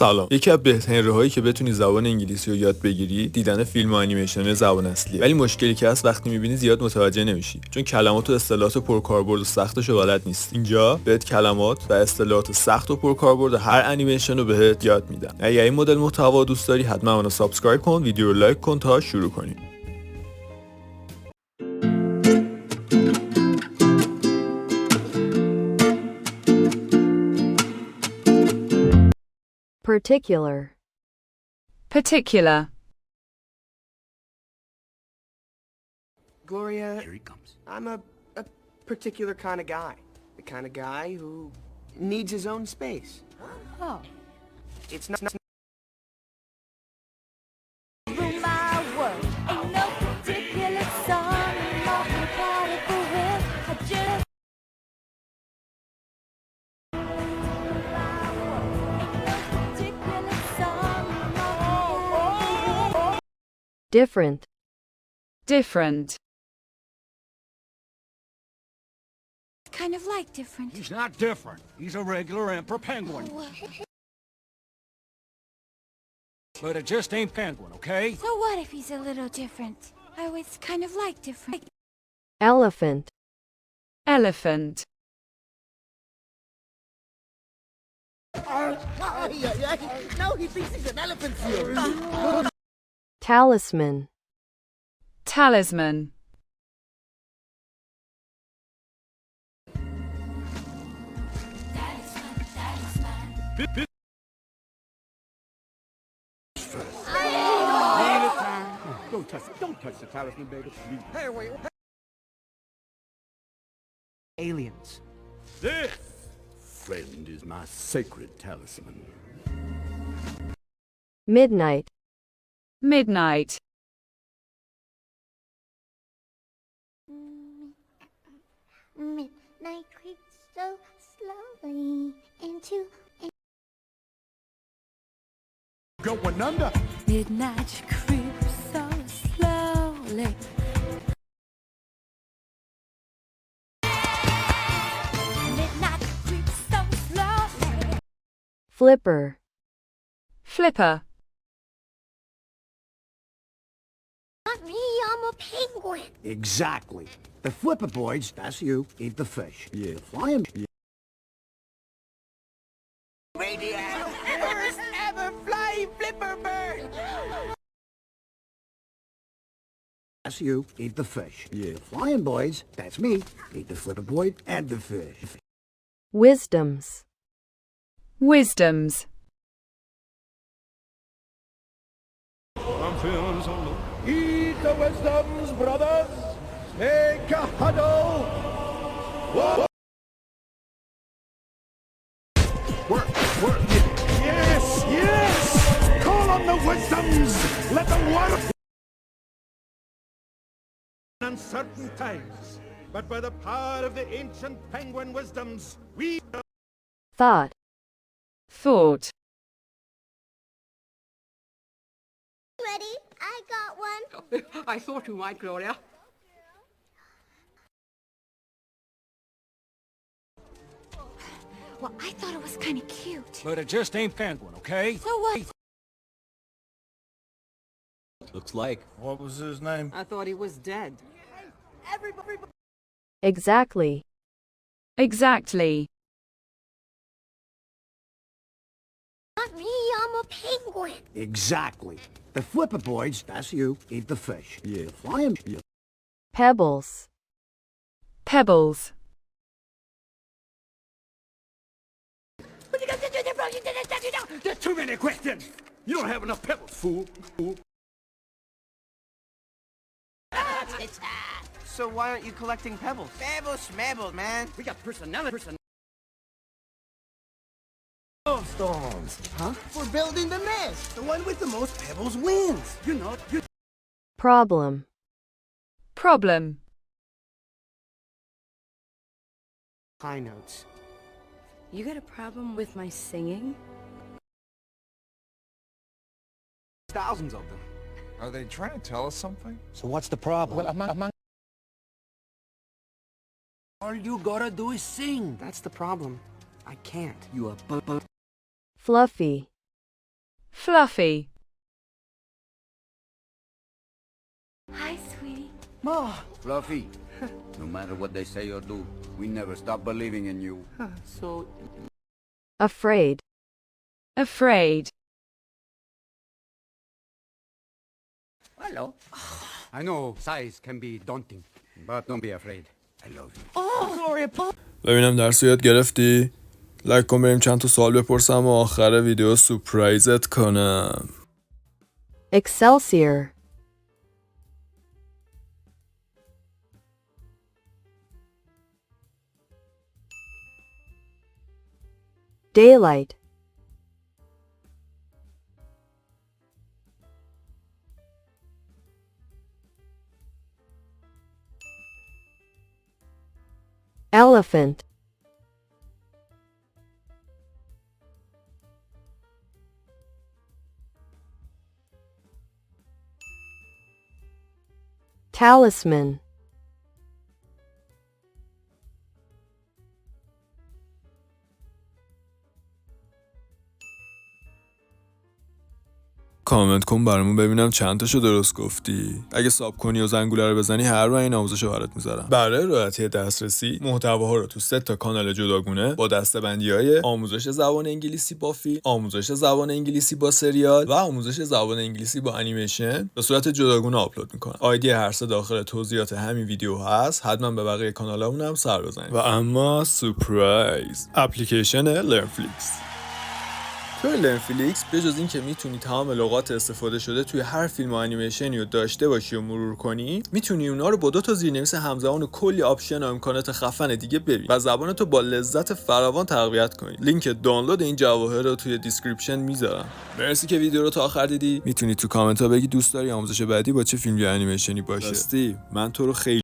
سلام. یکی از بهترین راهایی که بتونی زبان انگلیسی رو یاد بگیری دیدن فیلم و انیمیشن زبان اصلیه. ولی مشکلی که هست وقتی میبینی زیاد متوجه نمیشی، چون کلمات و اصطلاحات پرکاربرد و سختش رو بلد نیست. اینجا بهت کلمات و اصطلاحات سخت و پرکاربرد هر انیمیشن رو بهت یاد میدم. اگه این مدل محتوا دوست داری حتما منو سابسکرایب کن، ویدیو رو لایک کن تا شروع کنیم. Particular. Gloria, here he comes. I'm a particular kind of guy. The kind of guy who needs his own space. Oh. It's not Rule my world. Ain't no particular song. More mechanical will. I just Different. Different. kind of like different. He's not different. He's a regular emperor penguin. But it just ain't penguin, okay? So what if he's a little different? I was kind of like different. Elephant. Elephant. No, he thinks he's an elephant seal. Talisman. Talisman. Don't touch it. Don't touch the talisman, baby. Hey, wait. Aliens. This, friend, is my sacred talisman. Midnight. Midnight. Midnight creeps so slowly into Going under. midnight creeps so slowly. Midnight creeps so slowly. Flipper. Flipper. Not me, I'm a penguin. Exactly. The flipper boys, that's you, eat the fish. Yeah. The flying... Yeah. First ever flying flipper bird. That's you, eat the fish. Yeah. The flying boys, that's me, eat the flipper boy and the fish. Wisdoms. Wisdoms. I'm feeling so low. Eat the wisdoms, brothers. Make a huddle. Whoa. Work. Yes, yes. Call on the wisdoms. Let them work. Uncertain times, but by the power of the ancient penguin wisdoms, we... Thought. Thought. Ready? I got one. I thought you might, Gloria. Well, I thought it was kind of cute. But it just ain't penguin, okay? So what? Looks like. What was his name? I thought he was dead. Exactly. Exactly. Not me, I'm a penguin. Exactly. The flipper boys, that's you, eat the fish. Yeah. The flying... Yeah. Pebbles. Pebbles. There's too many questions. You don't have enough pebbles, fool. So why aren't you collecting pebbles? Pebbles, schmebbles, man. We got personality. Storms. Huh? We're building the nest. The one with the most pebbles wins. You know, you... Problem. Problem. High notes. You got a problem with my singing? Thousands of them. Are they trying to tell us something? So what's the problem? All you gotta do is sing. That's the problem. I can't. You are Fluffy. Fluffy. Hi, sweetie. Fluffy, no matter what they say or do, we never stop believing in you. So, Afraid. Afraid. Hello. I know size can be daunting, but don't be afraid. I love you. ببینم درس رو یاد گرفتی؟ لایک کن بریم چند تا سوال بپرسم و آخر ویدیو سورپرایزت کنم. Excelsior. Daylight. Elephant. Talisman. کامنت کن برامون ببینم چند تاشو درست گفتی. اگه ساب کنی و زنگوله رو بزنی هر وقت این آموزش رو برات میذارم. برای راحتی دسترسی محتواها رو تو 3 تا کانال جداگونه با دسته‌بندی‌های آموزش زبان انگلیسی با فیلم، آموزش زبان انگلیسی با سریال و آموزش زبان انگلیسی با انیمیشن به صورت جداگونه آپلود میکنم. آیدی هر سه داخل توضیحات همین ویدیو هست. حتما به بقیه کانالامون هم سر بزنید. و اما سورپرایز، اپلیکیشن لرنفلیکس. توی لرنفلیکس بجز این که میتونی تمام لغات استفاده شده توی هر فیلم و انیمیشنی رو داشته باشی و مرور کنی، میتونی اونا رو با 2 تا زیرنویس همزمان و کلی آپشن و امکانات خفن دیگه ببینی و زبانتو با لذت فراوان تقویت کنی. لینک دانلود این جواهر رو توی دیسکریپشن میذارم. مرسی که ویدیو رو تا آخر دیدی. میتونی تو کامنت ها بگی دوست داری آموزش بعدی با چه فیلم یا انیمیشنی باشه. راستی من تو رو خیلی